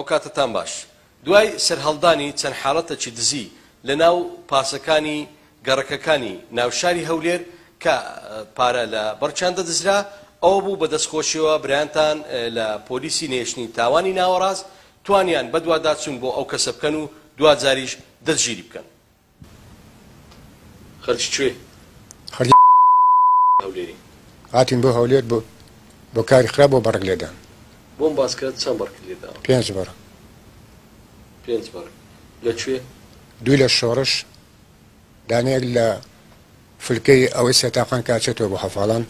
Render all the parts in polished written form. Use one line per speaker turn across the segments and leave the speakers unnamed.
ئەو کاتتان باش دوای سەرهەڵدانی چەند حاڵەتێکی دزی لە ناو پاسەکانی گەڕەکەکانی ناوشاری هەولێر کە پارە لە بەرچان دەدزرا ئەوە بوو بە دەستخۆشیەوە برایانتان لە پۆلیسی نێشتنی تاوانی ناوەڕاست توانیان بە دوواداچوون بۆ ئەو کەسە بکەن و دوجاریش دەستگیری بکەن. خەرجی کوێ؟
خەرجی
هەولێری
هاتین بۆ هەولێر بۆ کاری خراپ بۆ بەڕک لێدان.
بۆم باسکە چەند بەڕک لێداوە؟
5 بەڕ.
5 بەڕ لەکوێ؟
2 لە شۆڕش، دانەیەک لە فلکەی ئەوەی سێتاقان کاچێتەوە بۆ حەفاڵان،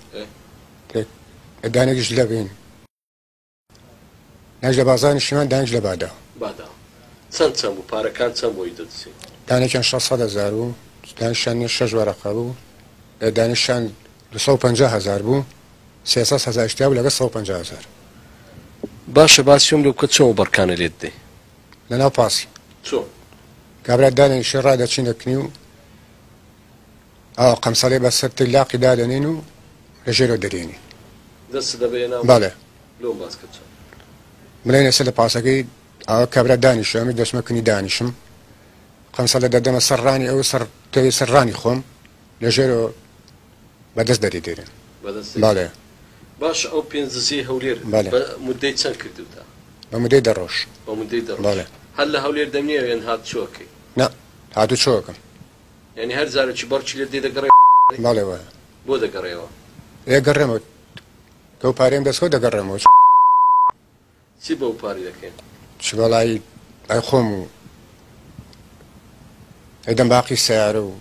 دانێکیش لە بین نەک لە بازانی شیمان، دانێک لە بادا.
چەند بوو پارەکان چەند بۆی دەدزی؟
دانێکیان 600,000 بوو، دانیشان 6 وەرەقە بوو، لە دانیشان 250,000 بوو، 300,000 شتیا بوو لەگە 150,000.
باشە باسیۆم لەو کە چۆن بەڕکانە لێت دێ
لەناو پاسی
چۆن
کابرا دانێکی ڕادەچین دەکنی و ئەوە قەمسەڵێ بەسەر تەلاقی دادەنین و لە ژێرەوە دەرێنی
دەست دەبێنە
بەڵێ
لەو باسکە چۆن
بڵێنە سەر لە پاسەکەی ئەوە کابرا دانیشە ئەمی دەستمەکنی دانیشم قەمسەڵە دەدەمە سەرڕانی ئەو تەوی سەرڕانی خۆم لە ژێرەوە بەدەست دەری دێرن. بەڵێ
باش ئەو پێنجزی هەولێر مدەی چەند کردوتە؟
بە مدەی دەڕۆژ.
بە مدەی دەڕۆژ.
بەڵێ
هەر لە هەولێر دەمنیێن هات چۆکەی؟
نە هاتوو چۆکم.
یعنی هەر جارێکی بەڕکی لێ دێ دەگەڕێ؟
بەڵێ وایە.
بۆ دەگەڕێەوە؟
گەڕێمەوە کەو پارەم دەستخۆ دەگەڕێمەوە.
چی بەو پارەی دەکەین؟
چ بەڵای ئەی خۆم و ئەیدەم باقی سیارە و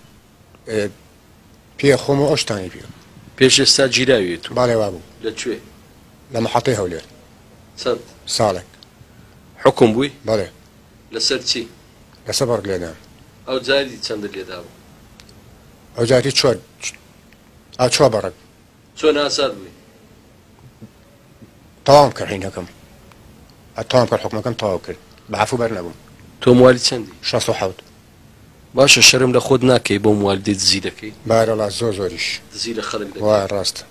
پێ خۆم و ئەوشتانی پێ
پێش ئێستا گیراویت؟
باڵێ وا بوو.
لەکوێ؟
لە مەحەڵەی هەولێر.
چەند
ساڵێک.
حکم بووی؟
بەڵێ.
لەسەر چی؟
لەسەر بەڕک لێدان.
ئەو جاری چەندە لێدا بوو؟
ئەو جاری چوار بەڕک.
چۆن ئاساد بووی؟
تەواوم کرد هینەکەم. تەواوم کرد حکومەکەم تەواو کرد. بەعفو بەر نەبووم.
تۆ موالی چەندی؟
67.
باشە شەرم لە خۆت ناکەی بۆ موالی دزی دەکەی؟
بارەڵا زۆریش
دزی لە خەڵک دەکەی؟
وای ڕاستە.